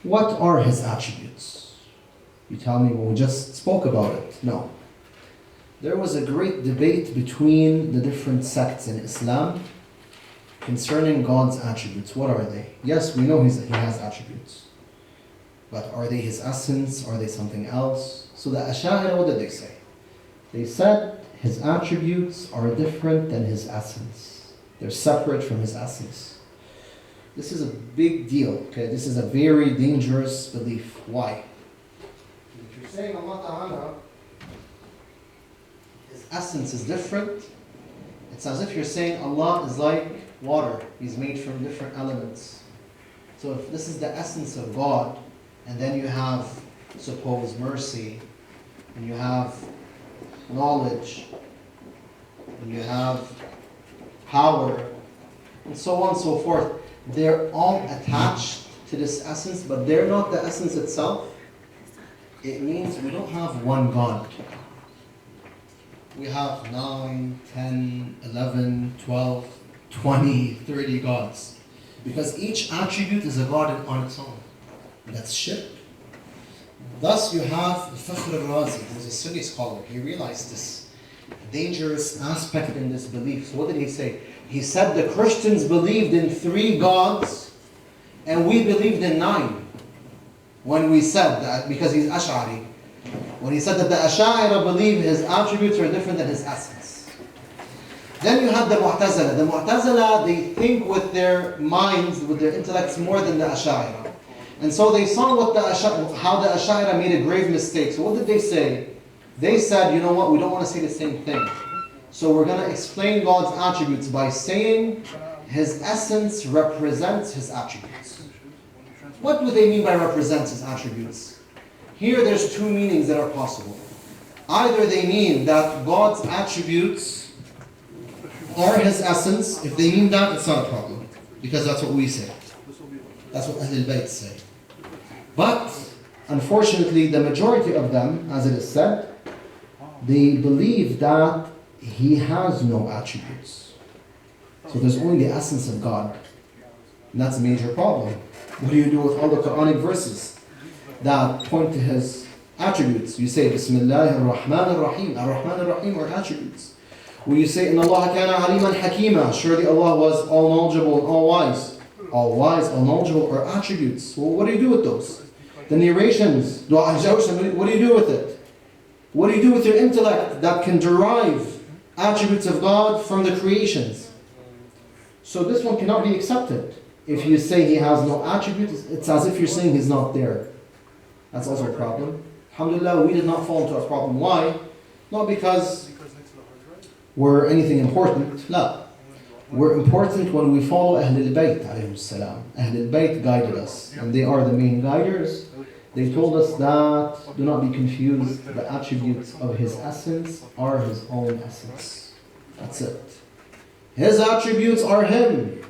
What are his attributes? You tell me, well, we just spoke about it. No. There was a great debate between the different sects in Islam concerning God's attributes. What are they? Yes, we know he has attributes. But are they his essence? Are they something else? So the Ash'ari, what did they say? They said his attributes are different than his essence. They're separate from his essence. This is a big deal. Okay, this is a very dangerous belief. Why? If you're saying Allah Ta'ala, his essence is different, it's as if you're saying Allah is like water. He's made from different elements. So if this is the essence of God, and then you have, suppose, mercy, and you have knowledge, and you have power, and so on and so forth, they're all attached to this essence, but they're not the essence itself. It means we don't have one God. We have 9, 10, 11, 12, 20, 30 gods. Because each attribute is a God on its own. That's shirk. Thus you have Fakhr al-Razi, who was a Sunni scholar. He realized this dangerous aspect in this belief. So what did he say? He said the Christians believed in 3 gods and we believed in 9. When we said that, because he's Ash'ari, when he said that the Ash'ari believe his attributes are different than his essence. Then you have the Mu'tazila. The Mu'tazila, they think with their minds, with their intellects more than the Ash'ari. And so they saw how the Ash'ari made a grave mistake. So what did they say? They said, you know what, we don't want to say the same thing. So we're going to explain God's attributes by saying his essence represents his attributes. What do they mean by represents his attributes? Here there's 2 meanings that are possible. Either they mean that God's attributes are his essence. If they mean that, it's not a problem. Because that's what we say. That's what Ahlul Bayt say. But, unfortunately, the majority of them, as it is said, they believe that he has no attributes. So there's only the essence of God. And that's a major problem. What do you do with all the Quranic verses that point to his attributes? You say, Bismillah ar-Rahman ar-Rahim. Ar-Rahman ar-Rahim are attributes. When you say, Inna Allah kana aliman hakima, surely Allah was all knowledgeable and all wise. All wise, all knowledgeable are attributes. Well, what do you do with those? The narrations, Dua al-Jawsh, what do you do with it? What do you do with your intellect that can derive attributes of God from the creations? So this one cannot be accepted. If you say he has no attributes, it's as if you're saying he's not there. That's also a problem. Alhamdulillah, we did not fall into a problem. Why? Not because we're anything important. No. We're important when we follow Ahlul Bayt alayhim salam. Ahlul Bayt guided us, and they are the main guiders. They told us that, do not be confused, the attributes of his essence are his own essence. That's it. His attributes are him.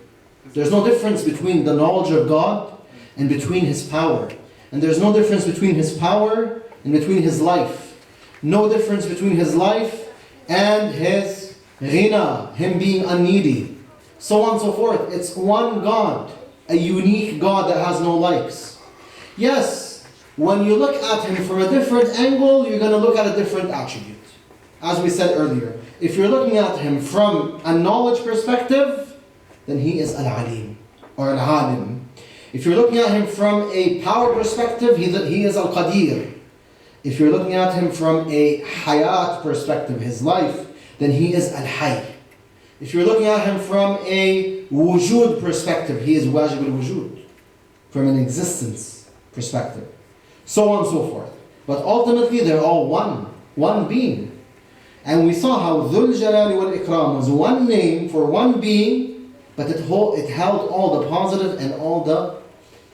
There's no difference between the knowledge of God and between his power. And there's no difference between his power and between his life. No difference between his life and his ghina, him being unneedy. So on and so forth. It's one God, a unique God that has no likes. Yes, when you look at him from a different angle, you're going to look at a different attribute. As we said earlier, if you're looking at him from a knowledge perspective, then he is al-alim or al-alim. If you're looking at him from a power perspective, he is al-qadir. If you're looking at him from a hayat perspective, his life, then he is al-hayy. If you're looking at him from a wujud perspective, he is wajib al-wujud, from an existence perspective. So on and so forth. But ultimately, they're all one being. And we saw how Dhul Jalali wal Ikram was one name for one being, but it held all the positive and all the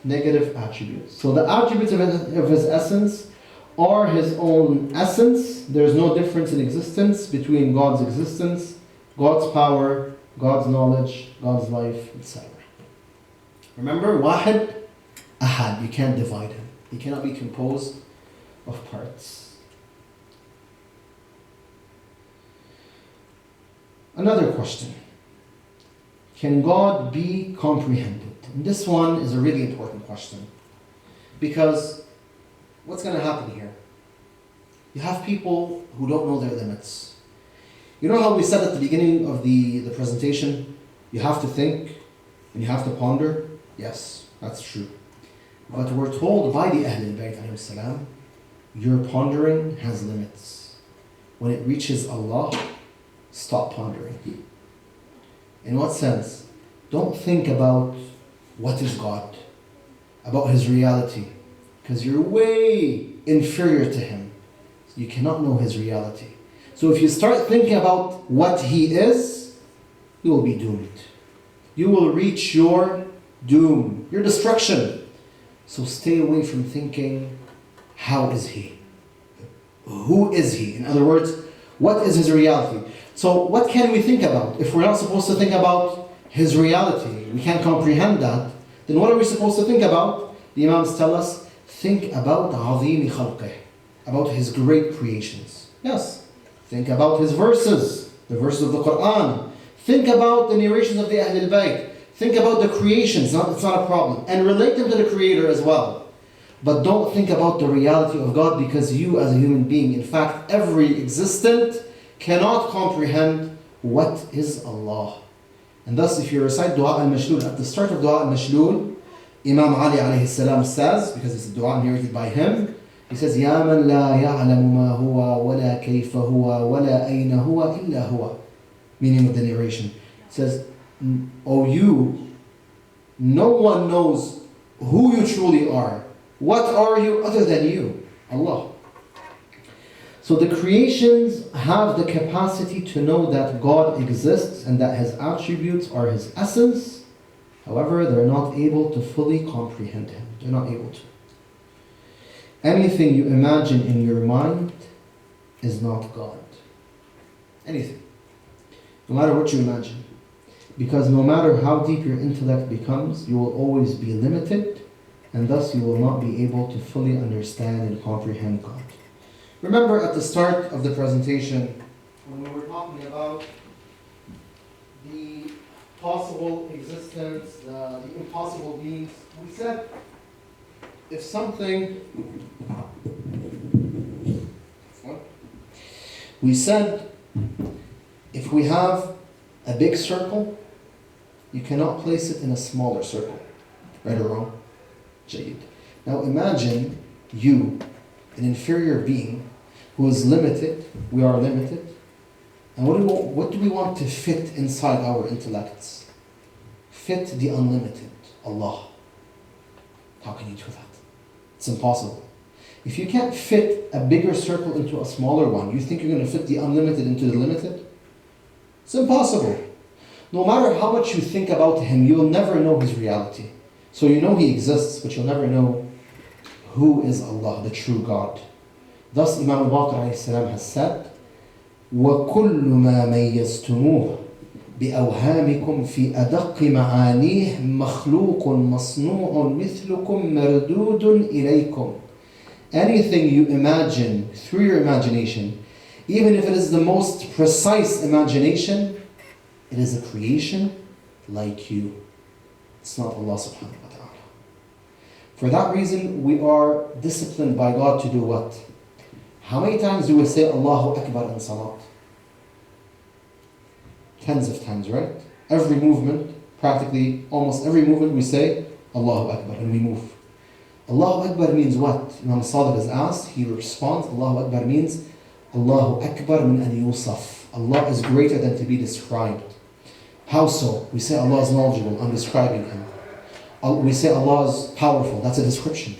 negative attributes. So the attributes of his essence are his own essence. There's no difference in existence between God's existence, God's power, God's knowledge, God's life, etc. Remember, Wahid, Ahad. You can't divide him. He cannot be composed of parts. Another question. Can God be comprehended? And this one is a really important question. Because what's going to happen here? You have people who don't know their limits. You know how we said at the beginning of the presentation, you have to think and you have to ponder? Yes, that's true. But we're told by the Ahlul Bayt alayhi salam, your pondering has limits. When it reaches Allah, stop pondering. In what sense? Don't think about what is God, about His reality, because you're way inferior to Him. You cannot know His reality. So if you start thinking about what He is, you will be doomed. You will reach your doom, your destruction. So stay away from thinking, how is He? Who is He? In other words, what is His reality? So what can we think about? If we're not supposed to think about His reality, we can't comprehend that, then what are we supposed to think about? The Imams tell us, think about عظيم خلقه, about His great creations. Yes. Think about His verses, the verses of the Quran. Think about the narrations of the Ahlul Bayt. Think about the creations, it's not a problem. And relate them to the Creator as well. But don't think about the reality of God, because you as a human being, in fact, every existent cannot comprehend what is Allah. And thus, if you recite Dua al-Mashlul, at the start of Dua al-Mashlul, Imam Ali alayhi salam says, because it's a dua narrated by him, he says, يَا مَنْ لَا يَعْلَمُ مَا هُوَ وَلَا كَيْفَ هُوَ وَلَا أَيْنَ هُوَ إِلَّا هُوَ. Meaning of the narration. It says, O you, no one knows who you truly are. What are you other than you? Allah. So the creations have the capacity to know that God exists and that His attributes are His essence. However, they're not able to fully comprehend Him. They're not able to. Anything you imagine in your mind is not God. Anything. No matter what you imagine. Because no matter how deep your intellect becomes, you will always be limited, and thus you will not be able to fully understand and comprehend God. Remember at the start of the presentation, when we were talking about the possible existence, the impossible beings, we said if something, we said if we have a big circle, you cannot place it in a smaller circle. Right or wrong? Jayid. Now imagine you, an inferior being, who is limited, we are limited, and what do we want to fit inside our intellects? Fit the unlimited, Allah. How can you do that? It's impossible. If you can't fit a bigger circle into a smaller one, you think you're going to fit the unlimited into the limited? It's impossible. No matter how much you think about Him, you'll never know His reality. So you know He exists, but you'll never know who is Allah, the true God. Thus Imam al-Baqir has said, وَكُلُّ مَا مَيَّزْتُمُوهُ بِأَوْهَامِكُمْ فِي أَدَقِّ مَعَانِيهِ مَخْلُوقٌ مَصْنُوعٌ مِثْلُكُمْ مَرْدُودٌ إِلَيْكُمْ. Anything you imagine through your imagination, even if it is the most precise imagination, it is a creation like you. It's not Allah subhanahu wa ta'ala. For that reason, we are disciplined by God to do what? How many times do we say Allahu Akbar in Salat? Tens of times, right? Every movement, practically almost every movement we say Allahu Akbar and we move. Allahu Akbar means what? Imam Sadiq is asked, he responds, Allahu Akbar means Allahu Akbar min an yusaf. Allah is greater than to be described. How so? We say Allah is knowledgeable, I'm describing Him. We say Allah is powerful, that's a description.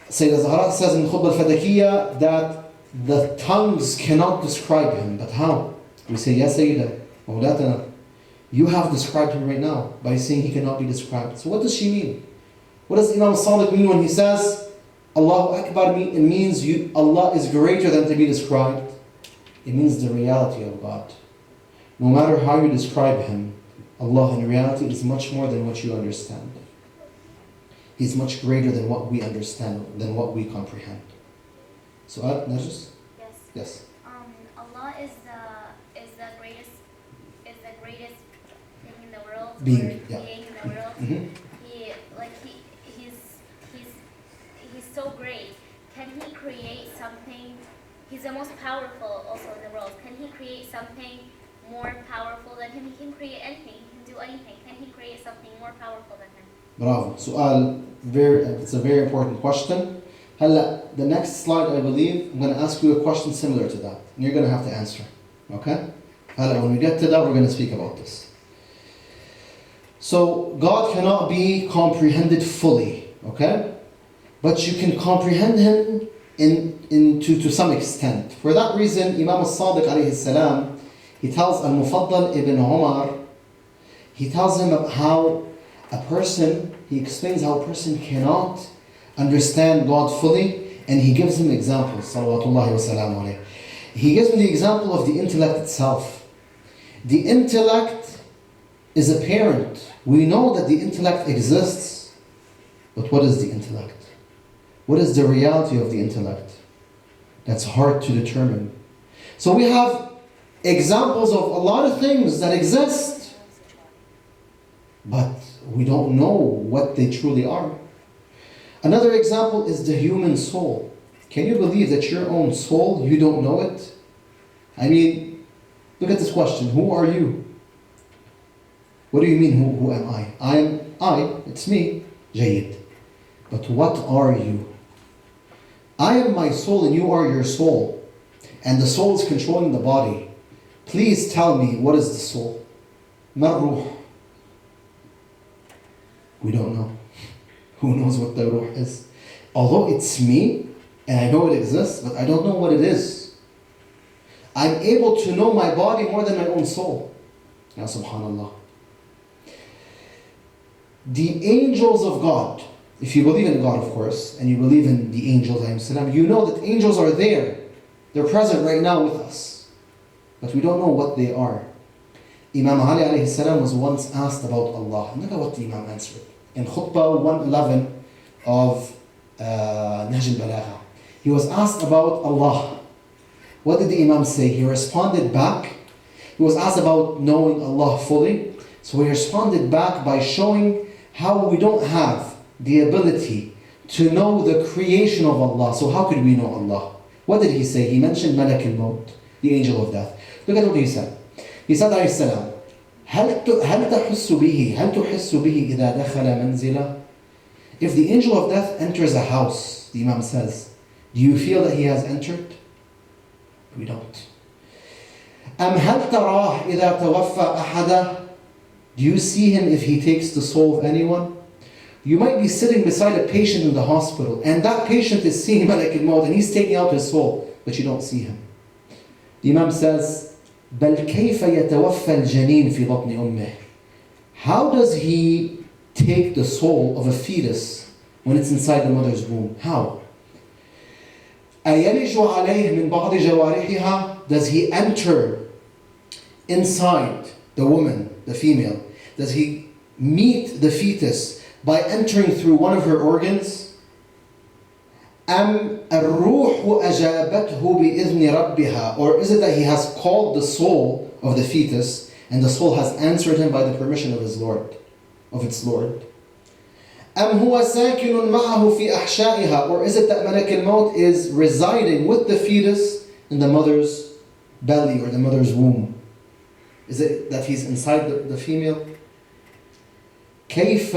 Sayyidah Zahra says in Khutbah al-Fadakiyya that the tongues cannot describe Him, but how? We say, Ya Sayyidah, Mawlatana, you have described Him right now by saying He cannot be described. So what does she mean? What does Imam Sadiq mean when he says Allahu Akbar? It means Allah is greater than to be described. It means the reality of God. No matter how you describe Him, Allah in reality is much more than what you understand. He's much greater than what we understand, than what we comprehend. So, Najis? Yes. Yes. Allah is the greatest thing in the world. Being, yeah. Being in the world. Mm-hmm. He's the most powerful also in the world. Can he create something more powerful than him? He can create anything. He can do anything. Can he create something more powerful than him? Bravo. سؤال it's a very important question. هلا, the next slide, I believe, I'm going to ask you a question similar to that. And you're going to have to answer. Okay? هلا, when we get to that, we're going to speak about this. So, God cannot be comprehended fully. Okay? But you can comprehend Him to some extent. For that reason, Imam al-Sadiq alayhi salam, he tells Al-Mufaddal ibn Umar, he tells him how a person, he explains how a person cannot understand God fully, and he gives him examples. Salawatullahi wa salamu alayhi. He gives him the example of the intellect itself. The intellect is apparent. We know that the intellect exists, but what is the intellect? What is the reality of the intellect? That's hard to determine. So we have examples of a lot of things that exist, but we don't know what they truly are. Another example is the human soul. Can you believe that your own soul, you don't know it? I mean, look at this question. Who are you? What do you mean, who am I? It's me. Jayyid. But what are you? I am my soul and you are your soul. And the soul is controlling the body. Please tell me, what is the soul? Ma ruh. We don't know. Who knows what the ruh is? Although it's me, and I know it exists, but I don't know what it is. I'm able to know my body more than my own soul. Ya subhanallah. The angels of God, if you believe in God, of course, and you believe in the angels, you know that angels are there. They're present right now with us. But we don't know what they are. Imam Ali alayhi salam was once asked about Allah. And look at what the Imam answered. In Khutbah 111 of Nahj al-Balagha. He was asked about Allah. What did the Imam say? He responded back. He was asked about knowing Allah fully. So he responded back by showing how we don't have the ability to know the creation of Allah. So how could we know Allah? What did he say? He mentioned Malak al-Maut, the angel of death. Look at what he said. He said alayhi salam, هل تحس به إذا دخل منزله? If the angel of death enters a house, the Imam says, do you feel that he has entered? We don't. أم هل تراه إذا توفى أحدا? Do you see him if he takes the soul of anyone? You might be sitting beside a patient in the hospital, and that patient is seeing Malak al-Maut, and he's taking out his soul, but you don't see him. The Imam says, بل كيف يتوفى الجنين في بطن أمه? How does he take the soul of a fetus when it's inside the mother's womb? How? أيلج عليه من بعض جوارحها? Does he enter inside the woman, the female? Does he meet the fetus by entering through one of her organs? أم الروح أجابته بإذن ربها? Or is it that he has called the soul of the fetus and the soul has answered him by the permission of his Lord, of its Lord? أم هو ساكن معه في أحشائها? Or is it that Malak al-Maut is residing with the fetus in the mother's belly or the mother's womb? Is it that he's inside the female? كيف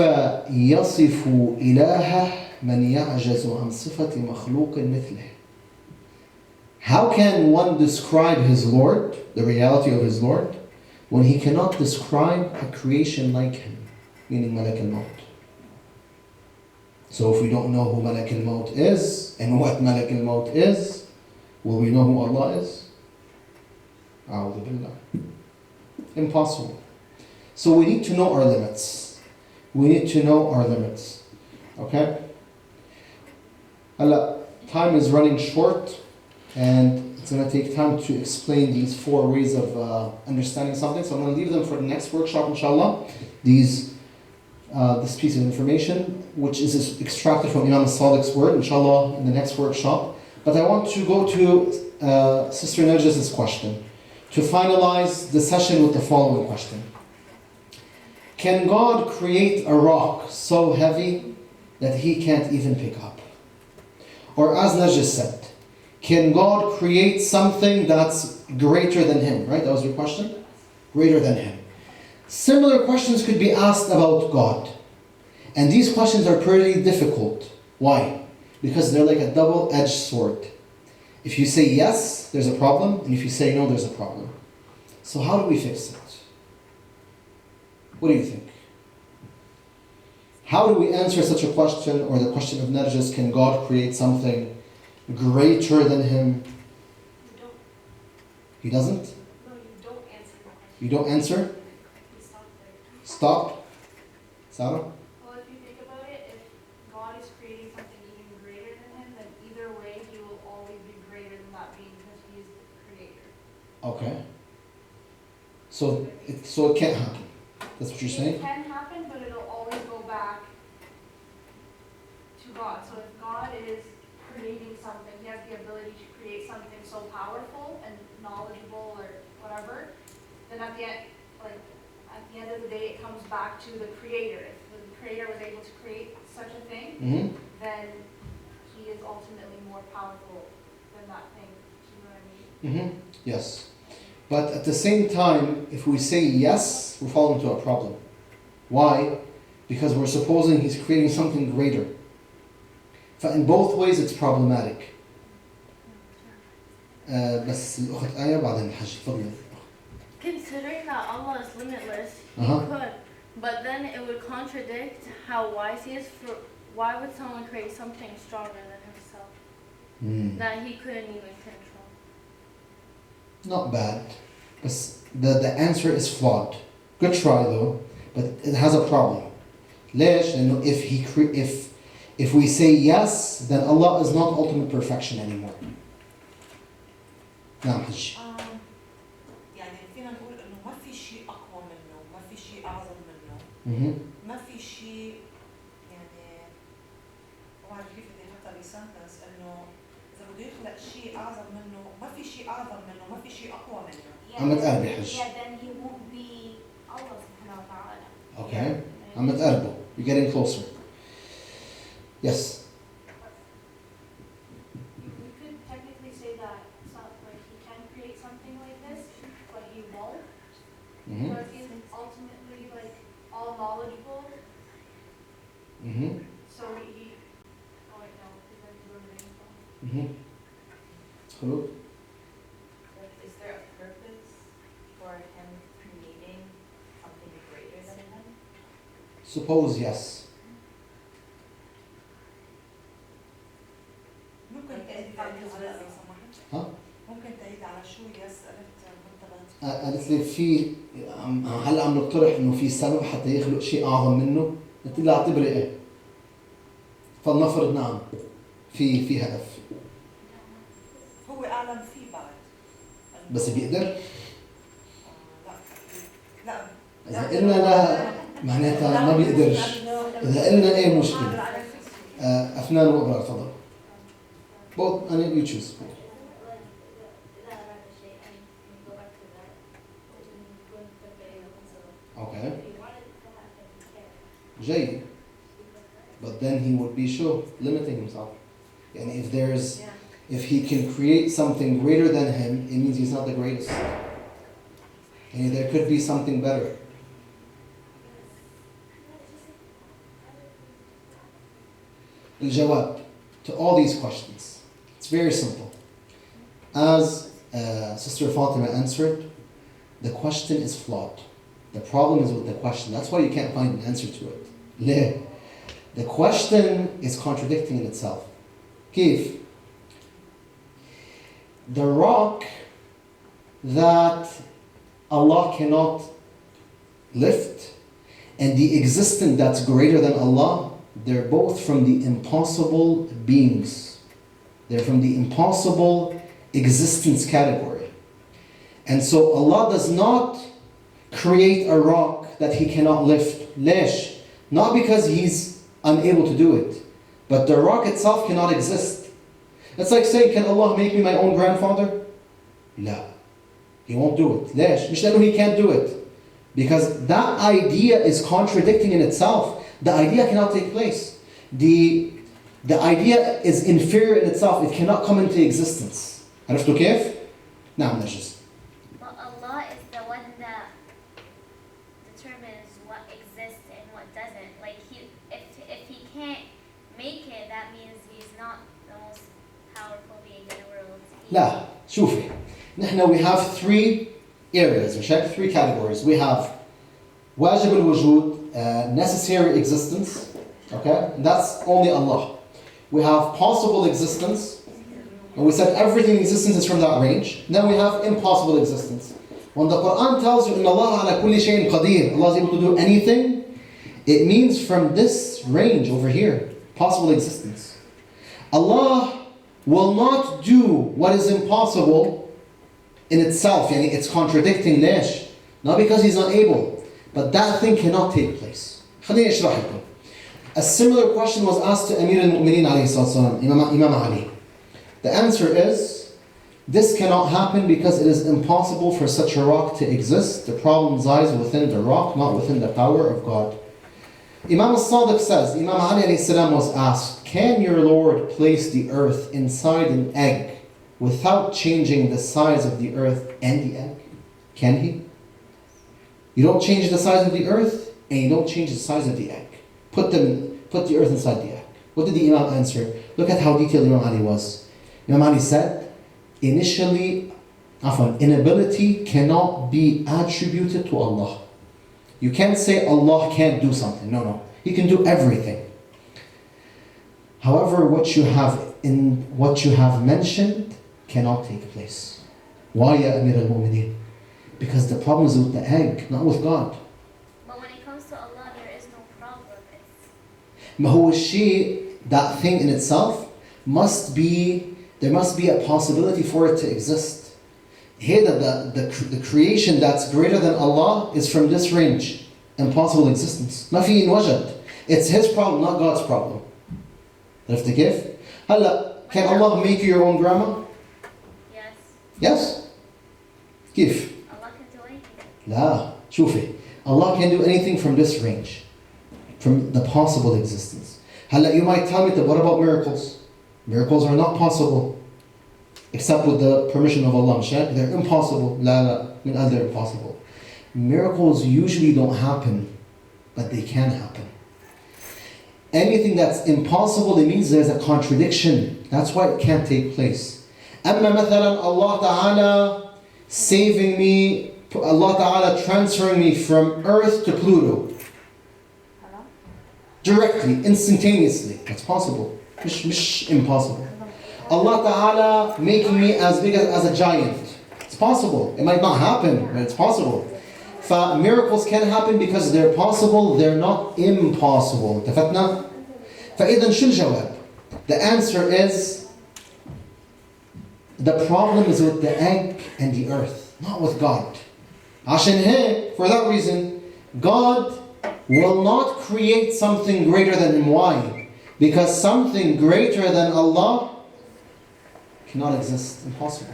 يصف إلهه من يعجز عن صفة مخلوق مثله? How can one describe his Lord, the reality of his Lord, when he cannot describe a creation like him, meaning Malak al-Maut? So if we don't know who Malak al-Maut is and what Malak al-Maut is, will we know who Allah is? A'udhu billah. Impossible. So we need to know our limits. We need to know our limits. Okay? Time is running short, and it's going to take time to explain these 4 ways of understanding something. So I'm going to leave them for the next workshop, inshallah. This piece of information, which is extracted from Imam al-Sadiq's word, inshallah, in the next workshop. But I want to go to Sister Narjis's question, to finalize the session with the following question. Can God create a rock so heavy that he can't even pick up? Or as Najis said, Can God create something that's greater than Him? Right? That was your question? Greater than Him. Similar questions could be asked about God. And these questions are pretty difficult. Why? Because they're like a double-edged sword. If you say yes, there's a problem. And if you say no, there's a problem. So how do we fix it? What do you think? How do we answer such a question, or the question of Narjis, can God create something greater than Him? You don't. He doesn't? No, you don't answer the question. You don't answer? You stop there. Stop? Sarah? Well, if you think about it, if God is creating something even greater than Him, then either way He will always be greater than that being because He is the creator. Okay. So it can't happen. That's what you're saying? It can happen, but it'll always go back to God. So if God is creating something, He has the ability to create something so powerful and knowledgeable or whatever, then at the end of the day, it comes back to the Creator. If the Creator was able to create such a thing, then He is ultimately more powerful than that thing. Do you know what I mean? Yes. But at the same time, if we say yes, we're falling into a problem. Why? Because we're supposing He's creating something greater. فإن both ways it's problematic. بس الأخت آية بعدين الحج تفضلي. Considering that Allah is limitless, He Uh-huh. could, but then it would contradict how wise He is. For why would someone create something stronger than Himself that He couldn't even control? Not bad. But the answer is flawed. Good try though, but it has a problem. ليش؟ لأنه if we say yes, then Allah is not ultimate perfection anymore. نعم حج. يعني فينا نقول انه ما في شيء اقوى منه، ما في شيء اعظم منه، ما في شيء يعني ما بعرف كيف بدي احطها بسنتنس انه اذا بده يخلق شيء اعظم منه، ما في شيء اعظم منه، ما في شيء اقوى منه. عم تقربي حج. Yeah, then He won't be Allah subhanahu wa ta'ala. Okay. عم تقربوا. You're getting closer. Yes. We could technically say that He can create something like this, but He won't, because He's ultimately all knowledgeable. So He. Oh wait, no, because then He's limiting. Hello. Is there a purpose for Him creating something greater than Him? Suppose yes. ممكن تعيد على لو سمحت؟ ها؟ ممكن تعيد على شو يس قلت قالت لي في هلا عم نقترح انه في سبب حتى يخلق شيء اعظم منه. قلت لها اعتبري ايه؟ فلنفرض نعم. في هدف. هو اعلم فيه بعد. بس بيقدر؟ لا. إذا قلنا لا معناتها ما بيقدرش. إذا قلنا إيه مشكلة؟ أفنان وأبرار تفضل. Both, I mean, you choose. Okay. جيد. But then he would be limiting himself. And if he can create something greater than him, it means he's not the greatest. And there could be something better. الجواب to all these questions. It's very simple. As Sister Fatima answered, the question is flawed. The problem is with the question. That's why you can't find an answer to it. ليه? The question is contradicting in itself. كيف? The rock that Allah cannot lift and the existent that's greater than Allah, they're both from the impossible beings. They're from the impossible existence category. And so Allah does not create a rock that He cannot lift. ليش? Not because He's unable to do it, but the rock itself cannot exist. It's like saying, can Allah make me my own grandfather? لا. He won't do it. ليش? مش لأنه He can't do it. Because that idea is contradicting in itself. The idea cannot take place. The idea is inferior in itself. It cannot come into existence. عرفتوا كيف؟ نعم نجس. But Allah is the one that determines what exists and what doesn't. Like if he can't make it, that means he's not the most powerful being in the world. لا شوفي نحن we have three areas, three categories. We have واجب الوجود, necessary existence, okay? And that's only Allah. We have possible existence, and we said everything in existence is from that range. Then we have impossible existence. When the Quran tells you, إِنَّ اللَّهَ عَلَى كُلِّ شَيْءٍ قَدِيرٌ, Allah is able to do anything, it means from this range over here, possible existence. Allah will not do what is impossible in itself, yani it's contradicting ليش? Not because He's not able, but that thing cannot take place. خليني أشرح لكم. A similar question was asked to Amir al-Mu'mineen alayhi salatu Imam Ali. The answer is, this cannot happen because it is impossible for such a rock to exist. The problem lies within the rock, not within the power of God. Imam al-Sadiq says, Imam Ali alayhi salam was asked, can your Lord place the earth inside an egg without changing the size of the earth and the egg? Can He? You don't change the size of the earth and you don't change the size of the egg. Put the earth inside the egg. What did the Imam answer? Look at how detailed Imam Ali was. Imam Ali said, inability cannot be attributed to Allah. You can't say Allah can't do something. No. He can do everything. However, what you have mentioned cannot take place. Why, ya Amir al-Mu'mineen? Because the problem is with the egg, not with God. But when it comes to Allah, there is no problem. ما هو الشيء, that thing in itself, there must be a possibility for it to exist. Here, the creation that's greater than Allah is from this range, impossible existence. ما في وجد. It's His problem, not God's problem. عرفت كيف؟ هلا can Allah make you your own grandma? Yes. Yes. كيف؟ Allah can do anything. لا شوفي, Allah can do anything from this range, from the possible existence. هلا you might tell me that what about miracles? Miracles are not possible except with the permission of Allah. They're impossible. لا they're impossible. Miracles usually don't happen, but they can happen. Anything that's impossible, it means there's a contradiction. That's why it can't take place. أما مثلا Allah Ta'ala saving me, Allah Ta'ala transferring me from Earth to Pluto. Directly, instantaneously. That's possible. مش impossible. Allah Ta'ala making me as big as a giant. It's possible. It might not happen, but it's possible. Miracles can happen because they're possible, they're not impossible. اتفقنا؟ فإذا شو الجواب? The answer is, the problem is with the egg and the earth, not with God. عشان هيك, for that reason, God will not create something greater than Him. Why? Because something greater than Allah cannot exist. Impossible.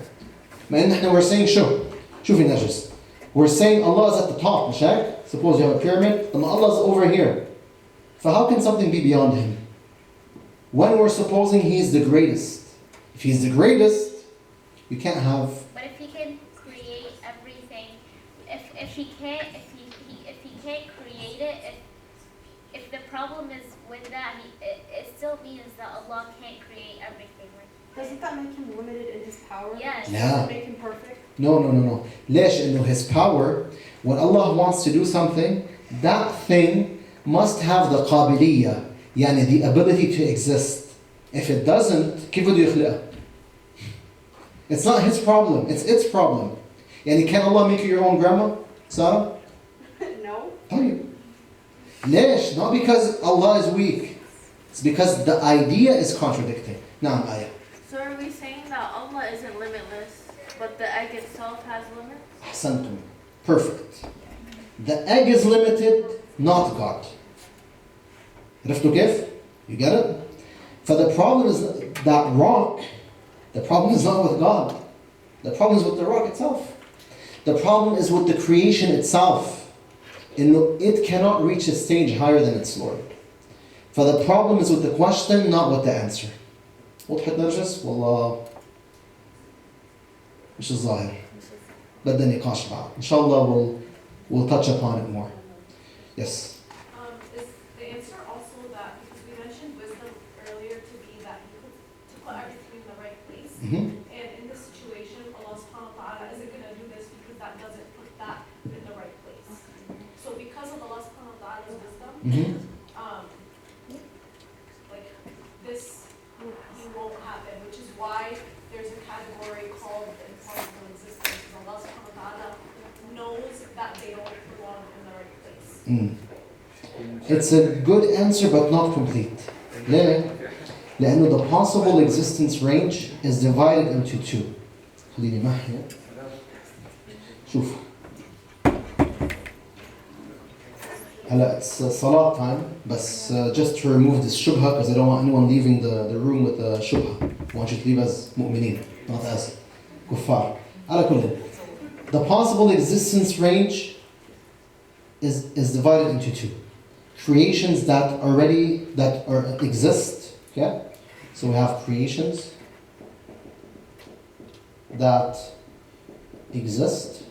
We're saying شوفي نجس. We're saying Allah is at the top, مش هيك? Suppose you have a pyramid, and Allah is over here. So how can something be beyond Him? When we're supposing He's the greatest. If He's the greatest, you can't have. But if He can create everything, if He can't create it, if the problem is with that, it still means that Allah can't create everything. Doesn't that make Him limited in His power? Yes. Yeah. Doesn't make Him perfect? No. ليش؟ إنه His power, when Allah wants to do something, that thing must have the قابلية, يعني the ability to exist. If it doesn't, كيف بده يخلقها? It's not His problem, it's its problem. يعني can Allah make you your own grandma, Sarah? No. طيب. ليش؟ Not because Allah is weak. It's because the idea is contradicting. نعم آية. So are we saying that Allah isn't limitless, but the egg itself has limits? أحسنتم. Perfect. The egg is limited, not God. عرفتوا كيف? You get it? For the problem is that rock, the problem is not with God. The problem is with the rock itself. The problem is with the creation itself. It cannot reach a stage higher than its Lord. فthe problem is with the question, not with the answer. وضحت نرجس؟ والله مش الظاهر. بدنا نقاش بعد. إن شاء الله we'll touch upon it more. Yes. Is the answer also that, because we mentioned wisdom earlier to be that to put everything in the right place. And in this situation, Allah subhanahu wa ta'ala isn't going to do this because that doesn't put that in the right place. So because of Allah subhanahu wa ta'ala's wisdom, like this he won't happen, which is why there's a category called impossible existence. Allah subhanahu wa ta'ala knows that they don't belong in the right place. It's a good answer but not complete. ليه؟ لأنه the possible existence range is divided into two. خليني معي. شوف. هلا it's صلاة time, but just to remove this shubha, because I don't want anyone leaving the room with a shubha. I want you to leave as mu'mineen, not as kuffar. على كل. The possible existence range is divided into two. Creations that exist, okay? So we have creations that exist,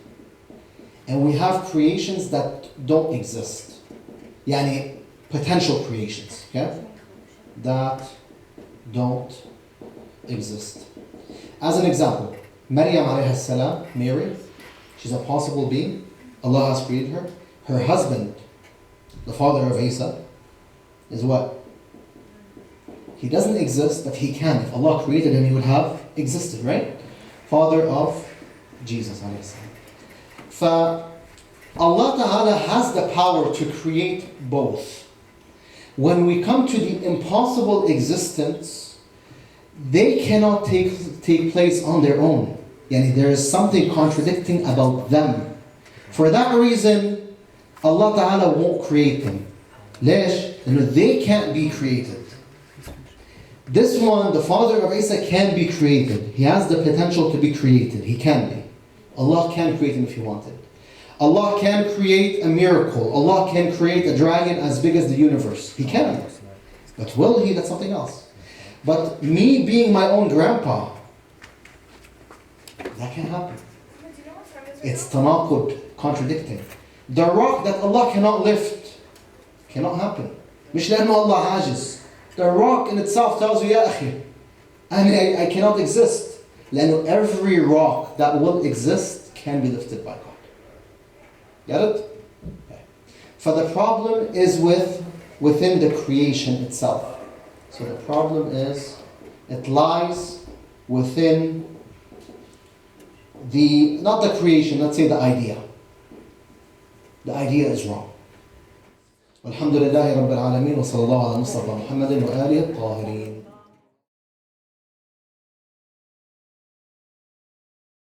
and we have creations that don't exist. Yani potential creations, okay? That don't exist. As an example, Maryam alayhi salam, Mary, she's a possible being. Allah has created her. Her husband, the father of Isa, is what? He doesn't exist, but he can. If Allah created him, he would have existed, right? Father of Jesus alayhi salam. Allah Ta'ala has the power to create both. When we come to the impossible existence, they cannot take place on their own. Yani there is something contradicting about them. For that reason, Allah Ta'ala won't create them. ليش? Because they can't be created. This one, the father of Isa, can be created. He has the potential to be created. He can be. Allah can create him if he wanted. Allah can create a miracle. Allah can create a dragon as big as the universe. He can. But will he? That's something else. But me being my own grandpa, that can't happen. It's tanaqud, contradicting. The rock that Allah cannot lift cannot happen. مش لأنه Allah عاجز. The rock in itself tells you, يا أخي, I cannot exist. لأنه every rock that will exist can be lifted by God. Get it? Okay. For the problem is within the creation itself. So the problem is, it lies within not the creation, let's say the idea. The idea is wrong. والحمد لله رب العالمين وصلى الله على مصطفى محمد وآله الطاهرين.